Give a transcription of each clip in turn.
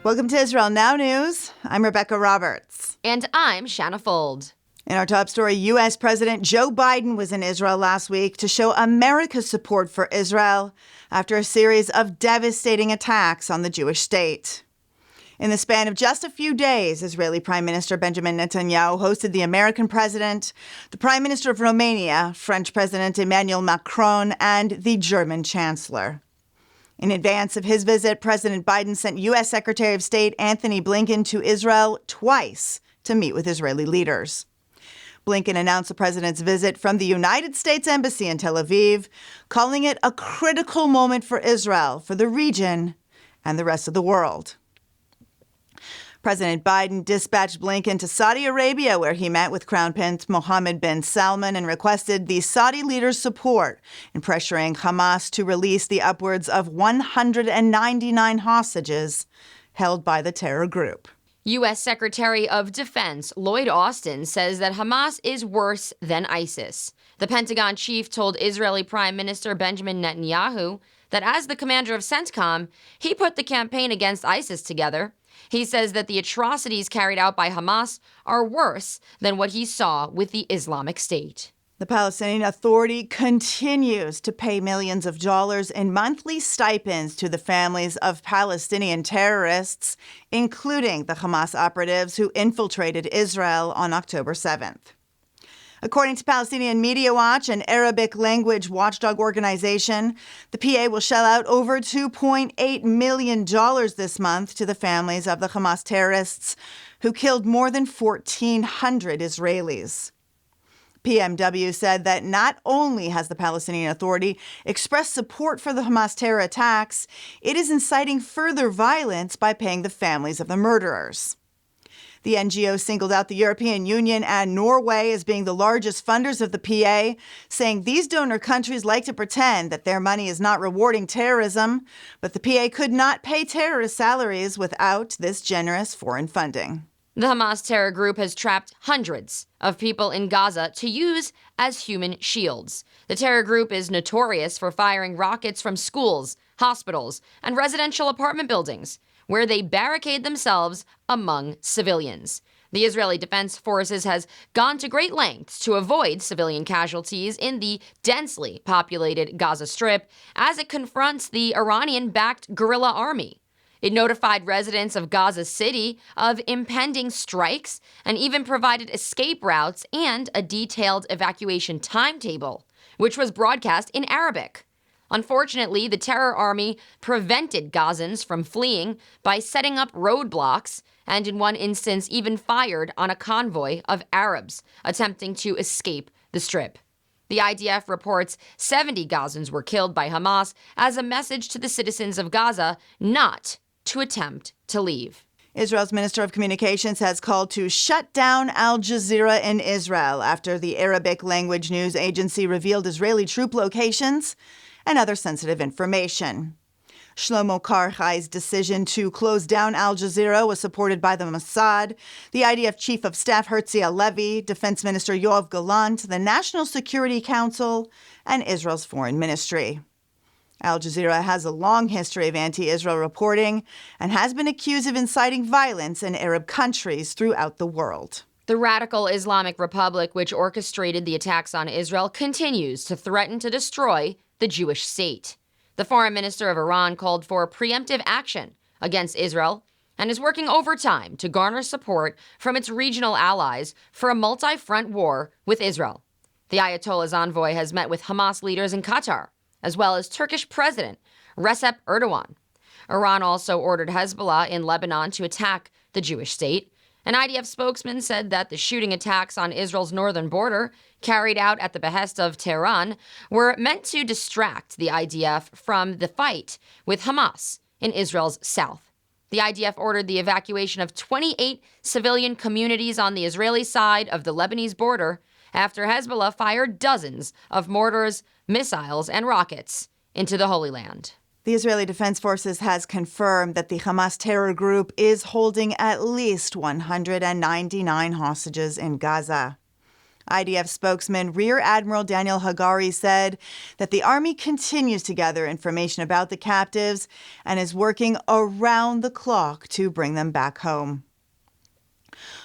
Welcome to Israel Now News. I'm Rebecca Roberts. And I'm Shanna Fold. In our top story, U.S. President Joe Biden was in Israel last week to show America's support for Israel after a series of devastating attacks on the Jewish state. In the span of just a few days, Israeli Prime Minister Benjamin Netanyahu hosted the American president, the Prime Minister of Romania, French President Emmanuel Macron, and the German Chancellor. In advance of his visit, President Biden sent U.S. Secretary of State Anthony Blinken to Israel twice to meet with Israeli leaders. Blinken announced the president's visit from the United States Embassy in Tel Aviv, calling it a critical moment for Israel, for the region, and the rest of the world. President Biden dispatched Blinken to Saudi Arabia, where he met with Crown Prince Mohammed bin Salman and requested the Saudi leader's support in pressuring Hamas to release the upwards of 199 hostages held by the terror group. U.S. Secretary of Defense Lloyd Austin says that Hamas is worse than ISIS. The Pentagon chief told Israeli Prime Minister Benjamin Netanyahu that as the commander of CENTCOM, he put the campaign against ISIS together. He says that the atrocities carried out by Hamas are worse than what he saw with the Islamic State. The Palestinian Authority continues to pay millions of dollars in monthly stipends to the families of Palestinian terrorists, including the Hamas operatives who infiltrated Israel on October 7th. According to Palestinian Media Watch, an Arabic language watchdog organization, the PA will shell out over $2.8 million this month to the families of the Hamas terrorists who killed more than 1,400 Israelis. PMW said that not only has the Palestinian Authority expressed support for the Hamas terror attacks, it is inciting further violence by paying the families of the murderers. The NGO singled out the European Union and Norway as being the largest funders of the PA, saying these donor countries like to pretend that their money is not rewarding terrorism, but the PA could not pay terrorist salaries without this generous foreign funding. The Hamas terror group has trapped hundreds of people in Gaza to use as human shields. The terror group is notorious for firing rockets from schools, hospitals, and residential apartment buildings, where they barricade themselves among civilians. The Israeli Defense Forces has gone to great lengths to avoid civilian casualties in the densely populated Gaza Strip as it confronts the Iranian-backed guerrilla army. It notified residents of Gaza City of impending strikes and even provided escape routes and a detailed evacuation timetable, which was broadcast in Arabic. Unfortunately, the terror army prevented Gazans from fleeing by setting up roadblocks and in one instance even fired on a convoy of Arabs attempting to escape the Strip. The IDF reports 70 Gazans were killed by Hamas as a message to the citizens of Gaza not to attempt to leave. Israel's Minister of Communications has called to shut down Al Jazeera in Israel after the Arabic language news agency revealed Israeli troop locations and other sensitive information. Shlomo Karchai's decision to close down Al Jazeera was supported by the Mossad, the IDF Chief of Staff Herzi Halevi, Defense Minister Yoav Gallant, the National Security Council, and Israel's Foreign Ministry. Al Jazeera has a long history of anti-Israel reporting and has been accused of inciting violence in Arab countries throughout the world. The radical Islamic Republic, which orchestrated the attacks on Israel, continues to threaten to destroy the Jewish state. The foreign minister of Iran called for preemptive action against Israel and is working overtime to garner support from its regional allies for a multi-front war with Israel. The Ayatollah's envoy has met with Hamas leaders in Qatar, as well as Turkish President Recep Erdogan. Iran also ordered Hezbollah in Lebanon to attack the Jewish state. An IDF spokesman said that the shooting attacks on Israel's northern border, carried out at the behest of Tehran, were meant to distract the IDF from the fight with Hamas in Israel's south. The IDF ordered the evacuation of 28 civilian communities on the Israeli side of the Lebanese border after Hezbollah fired dozens of mortars, missiles, and rockets into the Holy Land. The Israeli Defense Forces has confirmed that the Hamas terror group is holding at least 199 hostages in Gaza. IDF spokesman Rear Admiral Daniel Hagari said that the Army continues to gather information about the captives and is working around the clock to bring them back home.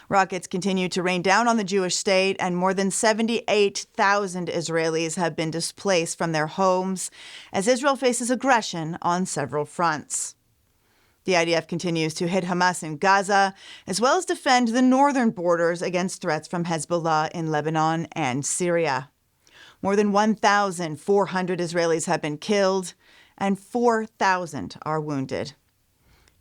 Rockets continue to rain down on the Jewish state, and more than 78,000 Israelis have been displaced from their homes as Israel faces aggression on several fronts. The IDF continues to hit Hamas in Gaza, as well as defend the northern borders against threats from Hezbollah in Lebanon and Syria. More than 1,400 Israelis have been killed, and 4,000 are wounded.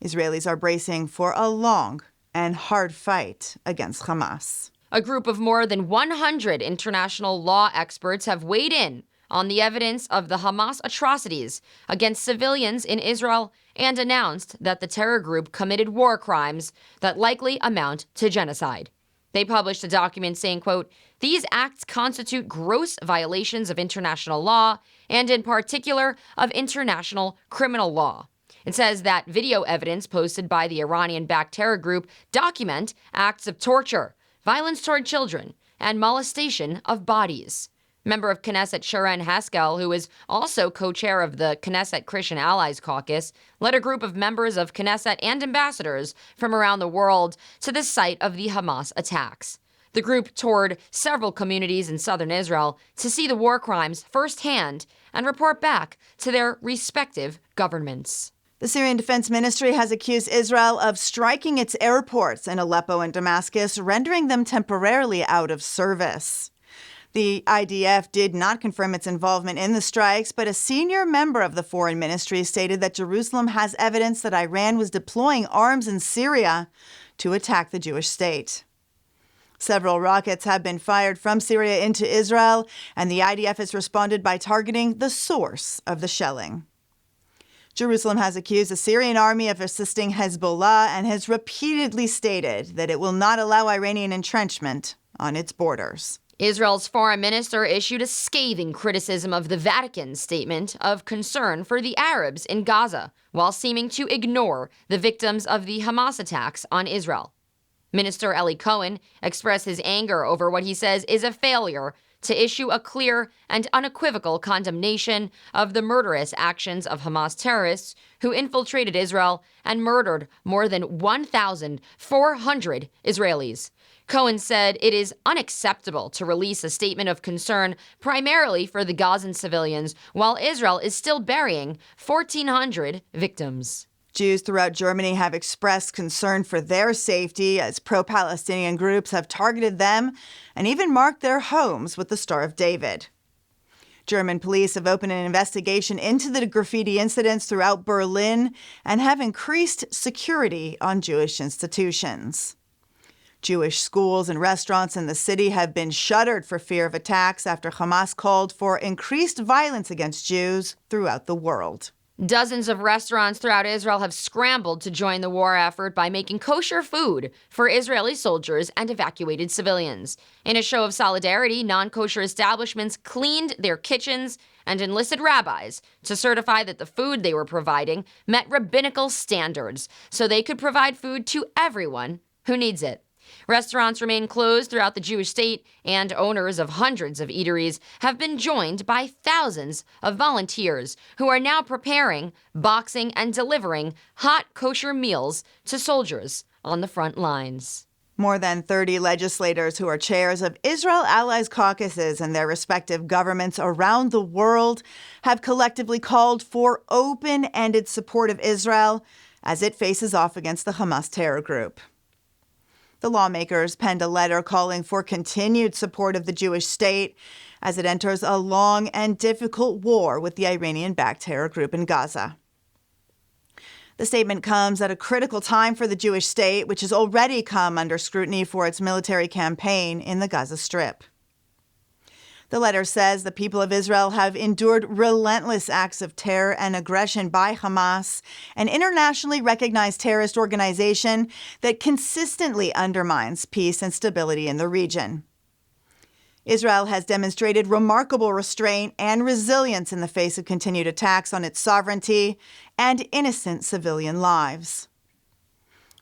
Israelis are bracing for a long and hard fight against Hamas. A group of more than 100 international law experts have weighed in on the evidence of the Hamas atrocities against civilians in Israel and announced that the terror group committed war crimes that likely amount to genocide. They published a document saying, quote, "These acts constitute gross violations of international law and in particular of international criminal law." It says that video evidence posted by the Iranian-backed terror group document acts of torture, violence toward children, and molestation of bodies. Member of Knesset Sharon Haskell, who is also co-chair of the Knesset Christian Allies Caucus, led a group of members of Knesset and ambassadors from around the world to the site of the Hamas attacks. The group toured several communities in southern Israel to see the war crimes firsthand and report back to their respective governments. The Syrian Defense Ministry has accused Israel of striking its airports in Aleppo and Damascus, rendering them temporarily out of service. The IDF did not confirm its involvement in the strikes, but a senior member of the foreign ministry stated that Jerusalem has evidence that Iran was deploying arms in Syria to attack the Jewish state. Several rockets have been fired from Syria into Israel, and the IDF has responded by targeting the source of the shelling. Jerusalem has accused the Syrian army of assisting Hezbollah and has repeatedly stated that it will not allow Iranian entrenchment on its borders. Israel's foreign minister issued a scathing criticism of the Vatican's statement of concern for the Arabs in Gaza, while seeming to ignore the victims of the Hamas attacks on Israel. Minister Eli Cohen expressed his anger over what he says is a failure to issue a clear and unequivocal condemnation of the murderous actions of Hamas terrorists who infiltrated Israel and murdered more than 1,400 Israelis. Cohen said it is unacceptable to release a statement of concern primarily for the Gazan civilians while Israel is still burying 1,400 victims. Jews throughout Germany have expressed concern for their safety as pro-Palestinian groups have targeted them and even marked their homes with the Star of David. German police have opened an investigation into the graffiti incidents throughout Berlin and have increased security on Jewish institutions. Jewish schools and restaurants in the city have been shuttered for fear of attacks after Hamas called for increased violence against Jews throughout the world. Dozens of restaurants throughout Israel have scrambled to join the war effort by making kosher food for Israeli soldiers and evacuated civilians. In a show of solidarity, non-kosher establishments cleaned their kitchens and enlisted rabbis to certify that the food they were providing met rabbinical standards so they could provide food to everyone who needs it. Restaurants remain closed throughout the Jewish state, and owners of hundreds of eateries have been joined by thousands of volunteers who are now preparing, boxing, and delivering hot kosher meals to soldiers on the front lines. More than 30 legislators who are chairs of Israel Allies caucuses in their respective governments around the world have collectively called for open-ended support of Israel as it faces off against the Hamas terror group. The lawmakers penned a letter calling for continued support of the Jewish state as it enters a long and difficult war with the Iranian-backed terror group in Gaza. The statement comes at a critical time for the Jewish state, which has already come under scrutiny for its military campaign in the Gaza Strip. The letter says the people of Israel have endured relentless acts of terror and aggression by Hamas, an internationally recognized terrorist organization that consistently undermines peace and stability in the region. Israel has demonstrated remarkable restraint and resilience in the face of continued attacks on its sovereignty and innocent civilian lives.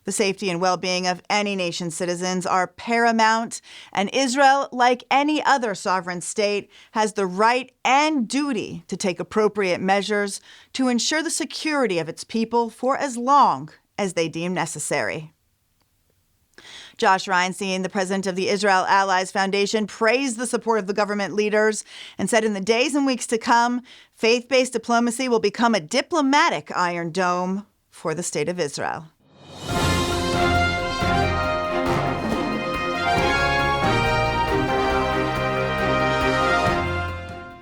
The safety and well-being of any nation's citizens are paramount, and Israel, like any other sovereign state, has the right and duty to take appropriate measures to ensure the security of its people for as long as they deem necessary. Josh Reinstein, the president of the Israel Allies Foundation, praised the support of the government leaders and said in the days and weeks to come, faith-based diplomacy will become a diplomatic Iron Dome for the state of Israel.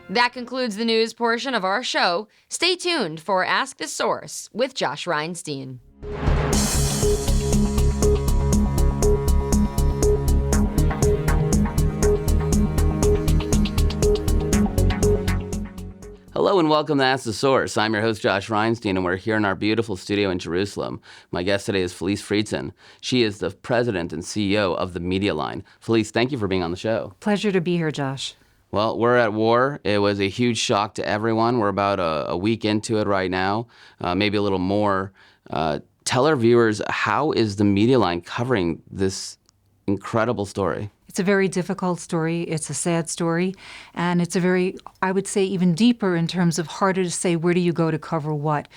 That concludes the news portion of our show. Stay tuned for Ask the Source with Josh Reinstein. Hello and welcome to Ask the Source. I'm your host, Josh Reinstein, and we're here in our beautiful studio in Jerusalem. My guest today is Felice Friedson. She is the president and CEO of the Media Line. Felice, thank you for being on the show. Pleasure to be here, Josh. Well, we're at war. It was a huge shock to everyone. We're about a week into it right now, maybe a little more. Tell our viewers, how is the Media Line covering this incredible story? It's a very difficult story. It's a sad story. And it's a very, I would say, even deeper in terms of harder to say where do you go to cover what.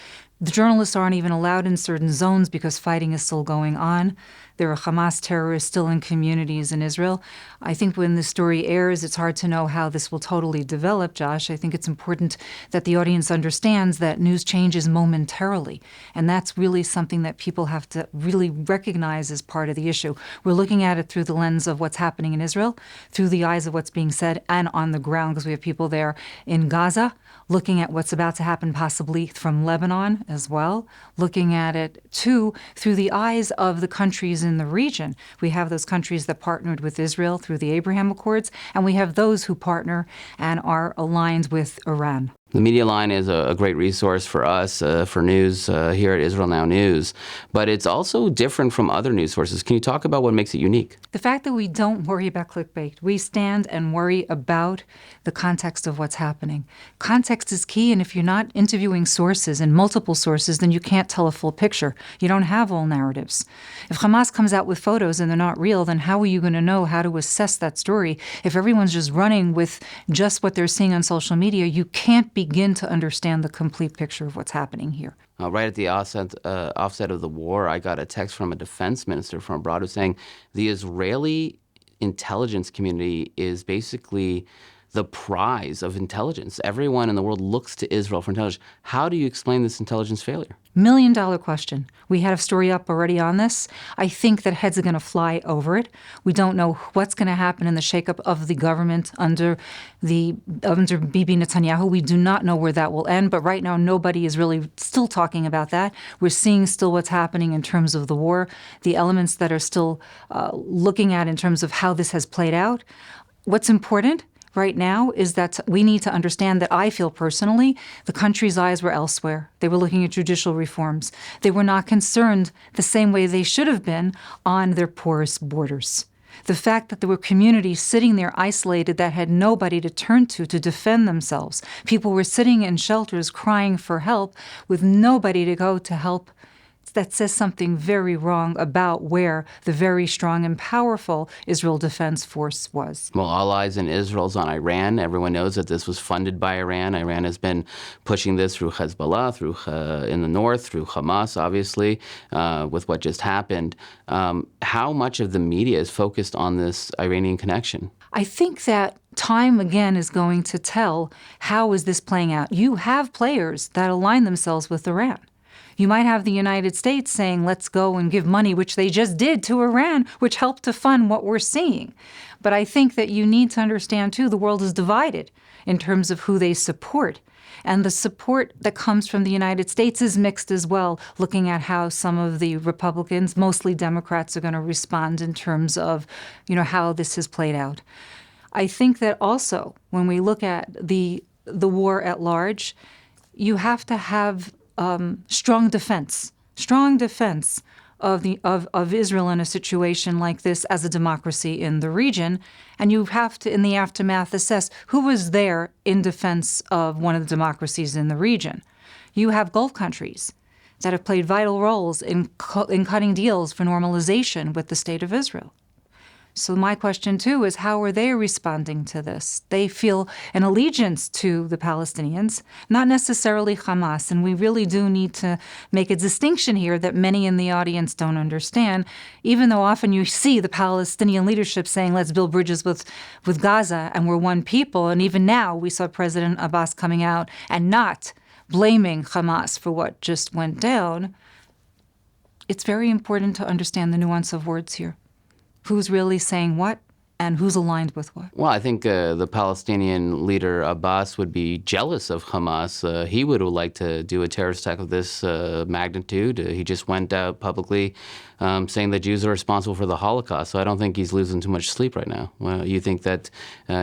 The journalists aren't even allowed in certain zones because fighting is still going on. There are Hamas terrorists still in communities in Israel. I think when the story airs, it's hard to know how this will totally develop, Josh. I think it's important that the audience understands that news changes momentarily. And that's really something that people have to really recognize as part of the issue. We're looking at it through the lens of what's happening in Israel, through the eyes of what's being said, and on the ground, because we have people there in Gaza, looking at what's about to happen possibly from Lebanon as well, looking at it, too, through the eyes of the countries in the region. We have those countries that partnered with Israel through the Abraham Accords, and we have those who partner and are aligned with Iran. The Media Line is a great resource for us, for news here at Israel Now News, but it's also different from other news sources. Can you talk about what makes it unique? The fact that we don't worry about clickbait. We stand and worry about the context of what's happening. Context is key, and if you're not interviewing sources and multiple sources, then you can't tell a full picture. You don't have all narratives. If Hamas comes out with photos and they're not real, then how are you going to know how to assess that story? If everyone's just running with just what they're seeing on social media, you can't begin to understand the complete picture of what's happening here. Right at the offset of the war, I got a text from a defense minister from abroad who's saying the Israeli intelligence community is basically the prize of intelligence. Everyone in the world looks to Israel for intelligence. How do you explain this intelligence failure? $1 million question. We had a story up already on this. I think that heads are going to fly over it. We don't know what's going to happen in the shakeup of the government under Bibi Netanyahu. We do not know where that will end, but right now nobody is really still talking about that. We're seeing still what's happening in terms of the war, the elements that are still looking at in terms of how this has played out. What's important right now is that we need to understand that I feel personally the country's eyes were elsewhere. They were looking at judicial reforms. They were not concerned the same way they should have been on their porous borders. The fact that there were communities sitting there isolated that had nobody to turn to defend themselves. People were sitting in shelters crying for help with nobody to go to help. That says something very wrong about where the very strong and powerful Israel Defense Force was. Well, all eyes in Israel's on Iran. Everyone knows that this was funded by Iran. Iran has been pushing this through Hezbollah, in the north, through Hamas, obviously, with what just happened. How much of the media is focused on this Iranian connection? I think that time, again, is going to tell how is this playing out. You have players that align themselves with Iran. You might have the United States saying, let's go and give money, which they just did to Iran, which helped to fund what we're seeing. But I think that you need to understand, too, the world is divided in terms of who they support. And the support that comes from the United States is mixed as well, looking at how some of the Republicans, mostly Democrats, are going to respond in terms of, how this has played out. I think that also, when we look at the war at large, you have to have strong defense of Israel in a situation like this as a democracy in the region. And you have to, in the aftermath, assess who was there in defense of one of the democracies in the region. You have Gulf countries that have played vital roles in cutting deals for normalization with the State of Israel. So my question, too, is how are they responding to this? They feel an allegiance to the Palestinians, not necessarily Hamas. And we really do need to make a distinction here that many in the audience don't understand, even though often you see the Palestinian leadership saying, let's build bridges with Gaza and we're one people. And even now we saw President Abbas coming out and not blaming Hamas for what just went down. It's very important to understand the nuance of words here. Who's really saying what and who's aligned with what? Well, I think the Palestinian leader Abbas would be jealous of Hamas. He would have liked to do a terrorist attack of this magnitude. He just went out publicly saying that Jews are responsible for the Holocaust. So I don't think he's losing too much sleep right now. You think that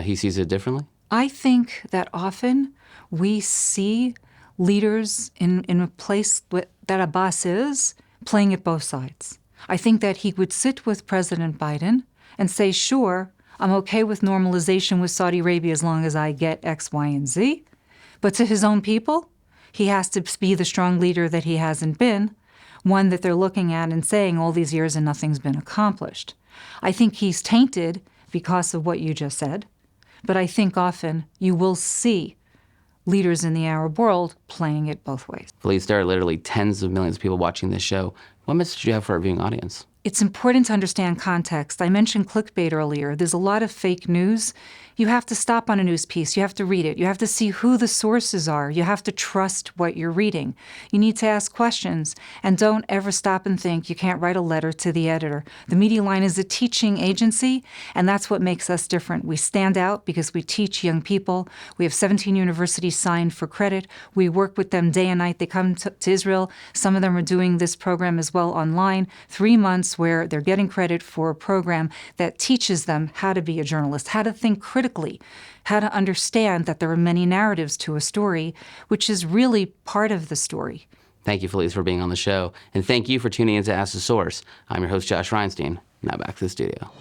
he sees it differently? I think that often we see leaders in a place that Abbas is playing at both sides. I think that he would sit with President Biden and say, sure, I'm okay with normalization with Saudi Arabia as long as I get X, Y, and Z. But to his own people, he has to be the strong leader that he hasn't been, one that they're looking at and saying all these years and nothing's been accomplished. I think he's tainted because of what you just said, but I think often you will see leaders in the Arab world playing it both ways. Felice, there are literally tens of millions of people watching this show. What message do you have for our viewing audience? It's important to understand context. I mentioned clickbait earlier. There's a lot of fake news. You have to stop on a news piece. You have to read it. You have to see who the sources are. You have to trust what you're reading. You need to ask questions. And don't ever stop and think you can't write a letter to the editor. The Media Line is a teaching agency, and that's what makes us different. We stand out because we teach young people. We have 17 universities signed for credit. We work with them day and night. They come to Israel. Some of them are doing this program as well online. 3 months where they're getting credit for a program that teaches them how to be a journalist, how to think critically, how to understand that there are many narratives to a story, which is really part of the story. Thank you, Felice, for being on the show. And thank you for tuning in to Ask the Source. I'm your host, Josh Reinstein. Now back to the studio.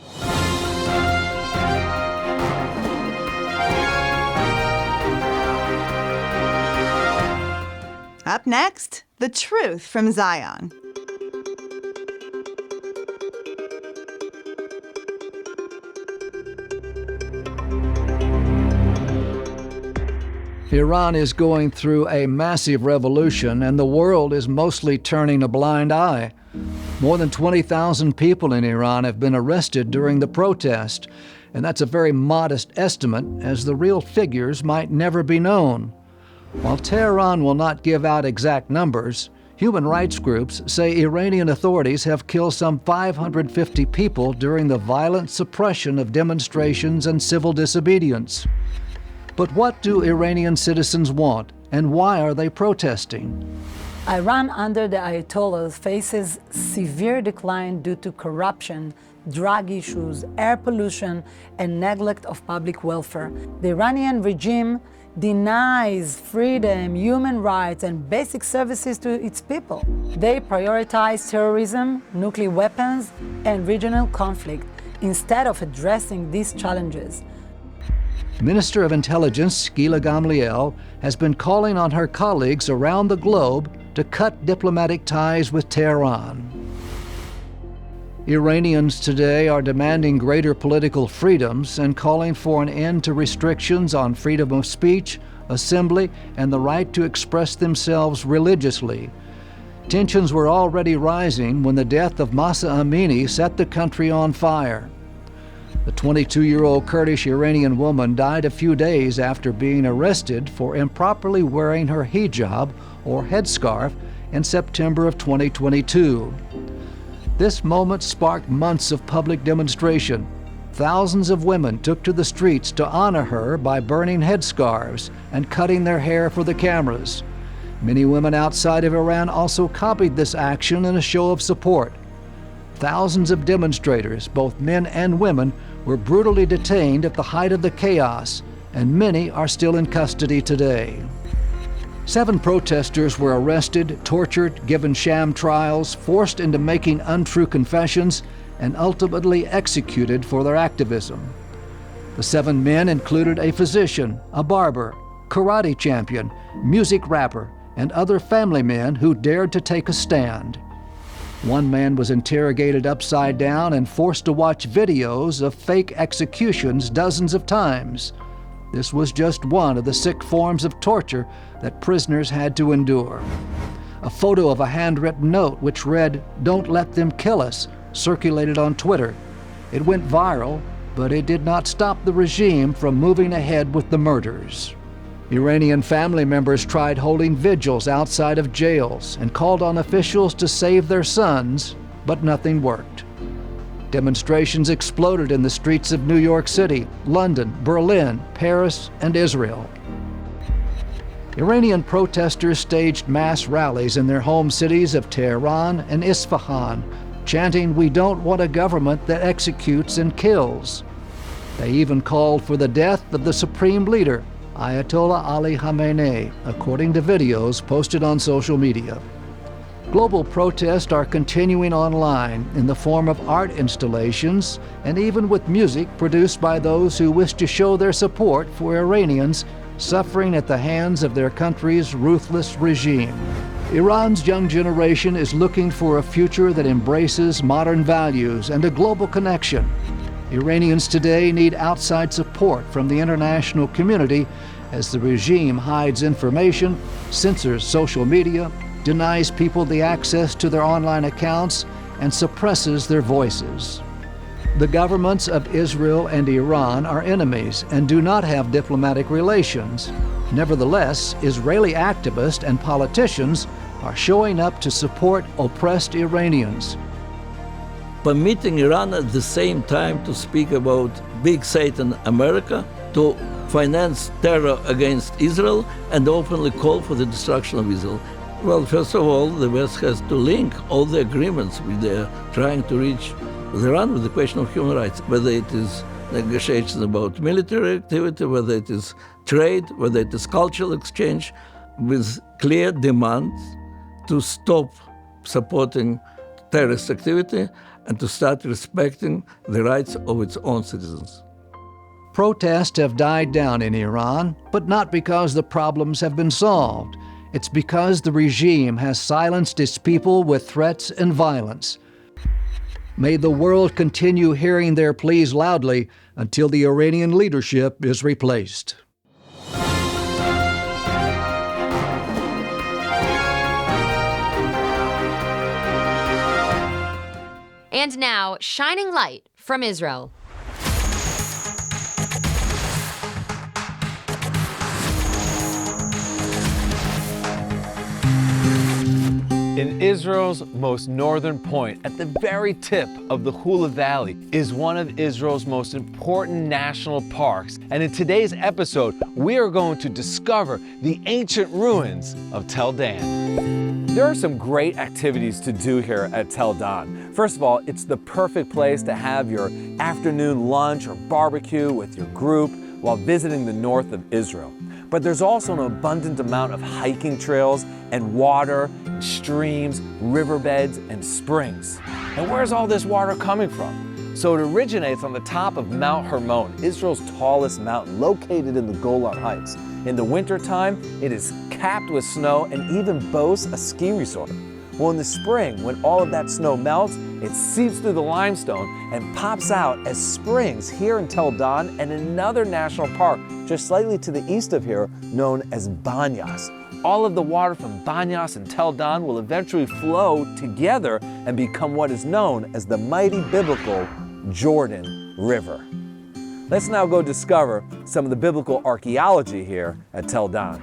Up next, the truth from Zion. Iran is going through a massive revolution, and the world is mostly turning a blind eye. More than 20,000 people in Iran have been arrested during the protest, and that's a very modest estimate, as the real figures might never be known. While Tehran will not give out exact numbers, human rights groups say Iranian authorities have killed some 550 people during the violent suppression of demonstrations and civil disobedience. But what do Iranian citizens want, and why are they protesting? Iran under the Ayatollahs faces severe decline due to corruption, drug issues, air pollution, and neglect of public welfare. The Iranian regime denies freedom, human rights, and basic services to its people. They prioritize terrorism, nuclear weapons, and regional conflict instead of addressing these challenges. Minister of Intelligence Gila Gamliel has been calling on her colleagues around the globe to cut diplomatic ties with Tehran. Iranians today are demanding greater political freedoms and calling for an end to restrictions on freedom of speech, assembly, and the right to express themselves religiously. Tensions were already rising when the death of Mahsa Amini set the country on fire. The 22-year-old Kurdish Iranian woman died a few days after being arrested for improperly wearing her hijab, or headscarf, in September of 2022. This moment sparked months of public demonstration. Thousands of women took to the streets to honor her by burning headscarves and cutting their hair for the cameras. Many women outside of Iran also copied this action in a show of support. Thousands of demonstrators, both men and women, were brutally detained at the height of the chaos, and many are still in custody today. 7 protesters were arrested, tortured, given sham trials, forced into making untrue confessions, and ultimately executed for their activism. The 7 men included a physician, a barber, karate champion, music rapper, and other family men who dared to take a stand. One man was interrogated upside down and forced to watch videos of fake executions dozens of times. This was just one of the sick forms of torture that prisoners had to endure. A photo of a handwritten note which read, "Don't let them kill us," circulated on Twitter. It went viral, but it did not stop the regime from moving ahead with the murders. Iranian family members tried holding vigils outside of jails and called on officials to save their sons, but nothing worked. Demonstrations exploded in the streets of New York City, London, Berlin, Paris, and Israel. Iranian protesters staged mass rallies in their home cities of Tehran and Isfahan, chanting, "We don't want a government that executes and kills." They even called for the death of the supreme leader, Ayatollah Ali Khamenei, according to videos posted on social media. Global protests are continuing online in the form of art installations and even with music produced by those who wish to show their support for Iranians suffering at the hands of their country's ruthless regime. Iran's young generation is looking for a future that embraces modern values and a global connection. Iranians today need outside support from the international community as the regime hides information, censors social media, denies people the access to their online accounts, and suppresses their voices. The governments of Israel and Iran are enemies and do not have diplomatic relations. Nevertheless, Israeli activists and politicians are showing up to support oppressed Iranians. Permitting Iran at the same time to speak about big Satan America, to finance terror against Israel, and openly call for the destruction of Israel. Well, first of all, the West has to link all the agreements they're trying to reach with Iran with the question of human rights, whether it is negotiations about military activity, whether it is trade, whether it is cultural exchange, with clear demands to stop supporting terrorist activity and to start respecting the rights of its own citizens. Protests have died down in Iran, but not because the problems have been solved. It's because the regime has silenced its people with threats and violence. May the world continue hearing their pleas loudly until the Iranian leadership is replaced. And now, shining light from Israel. In Israel's most northern point, at the very tip of the Hula Valley, is one of Israel's most important national parks. And in today's episode, we are going to discover the ancient ruins of Tel Dan. There are some great activities to do here at Tel Dan. First of all, it's the perfect place to have your afternoon lunch or barbecue with your group while visiting the north of Israel. But there's also an abundant amount of hiking trails and water, and streams, riverbeds, and springs. And where's all this water coming from? So it originates on the top of Mount Hermon, Israel's tallest mountain, located in the Golan Heights. In the wintertime, it is capped with snow and even boasts a ski resort. Well, in the spring, when all of that snow melts, it seeps through the limestone and pops out as springs here in Tel Dan and another national park just slightly to the east of here known as Banyas. All of the water from Banyas and Tel Dan will eventually flow together and become what is known as the mighty biblical Jordan River. Let's now go discover some of the biblical archaeology here at Tel Dan.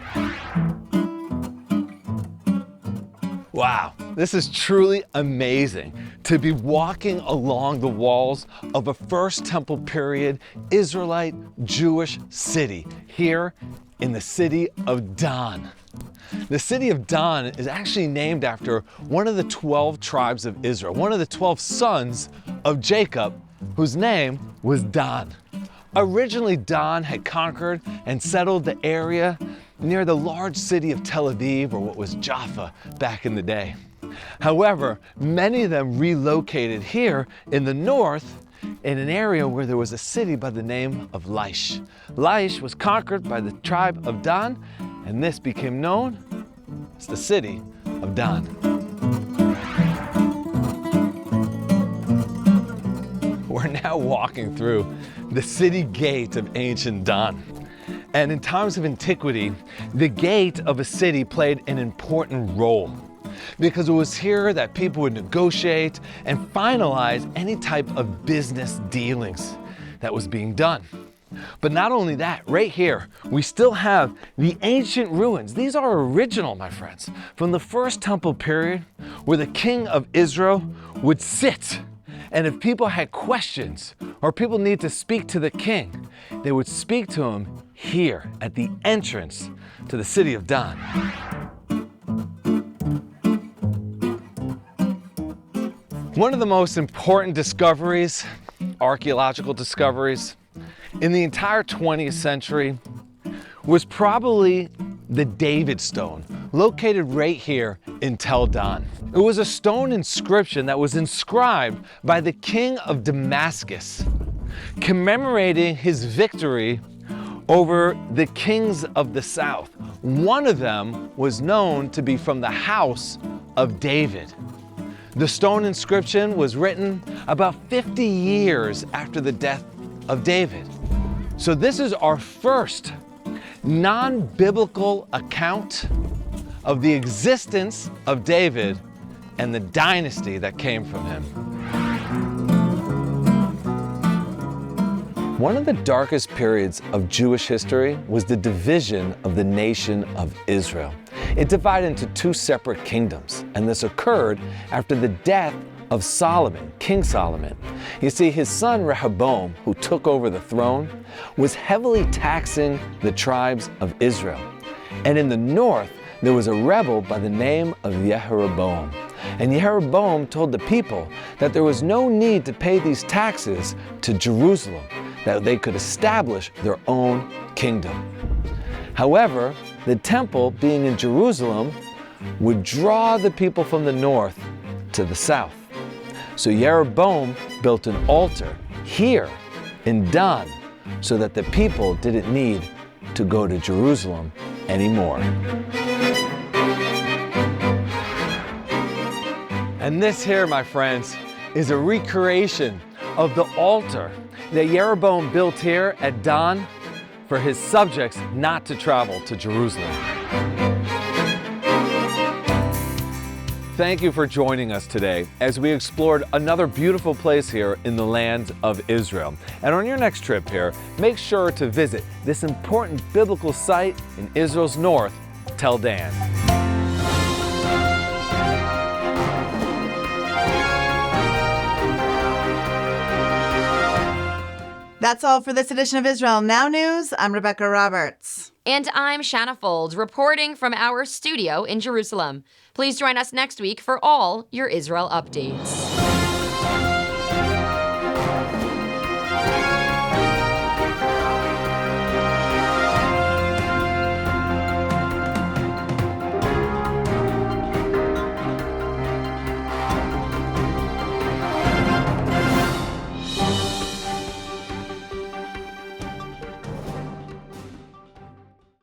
Wow, this is truly amazing to be walking along the walls of a First Temple period Israelite Jewish city here in the city of Dan. The city of Dan is actually named after one of the 12 tribes of Israel, one of the 12 sons of Jacob, whose name was Dan. Originally, Dan had conquered and settled the area near the large city of Tel Aviv, or what was Jaffa back in the day. However, many of them relocated here in the north in an area where there was a city by the name of Laish. Laish was conquered by the tribe of Dan, and this became known It's the city of Dan. We're now walking through the city gate of ancient Dan. And in times of antiquity, the gate of a city played an important role because it was here that people would negotiate and finalize any type of business dealings that was being done. But not only that, right here, we still have the ancient ruins. These are original, my friends, from the first temple period where the king of Israel would sit. And if people had questions or people need to speak to the king, they would speak to him here at the entrance to the city of Dan. One of the most important discoveries, archaeological discoveries, in the entire 20th century was probably the David Stone, located right here in Tel Dan. It was a stone inscription that was inscribed by the king of Damascus, commemorating his victory over the kings of the south. One of them was known to be from the house of David. The stone inscription was written about 50 years after the death of David. So this is our first non-biblical account of the existence of David and the dynasty that came from him. One of the darkest periods of Jewish history was the division of the nation of Israel. It divided into two separate kingdoms, and this occurred after the death of Solomon, King Solomon. You see, his son Rehoboam, who took over the throne, was heavily taxing the tribes of Israel. And in the north, there was a rebel by the name of Jeroboam. And Jeroboam told the people that there was no need to pay these taxes to Jerusalem, that they could establish their own kingdom. However, the temple being in Jerusalem would draw the people from the north to the south. So Jeroboam built an altar here in Dan so that the people didn't need to go to Jerusalem anymore. And this here, my friends, is a recreation of the altar that Jeroboam built here at Dan for his subjects not to travel to Jerusalem. Thank you for joining us today as we explored another beautiful place here in the land of Israel. And on your next trip here, make sure to visit this important biblical site in Israel's north, Tel Dan. That's all for this edition of Israel Now News. I'm Rebecca Roberts. And I'm Shanna Fold, reporting from our studio in Jerusalem. Please join us next week for all your Israel updates.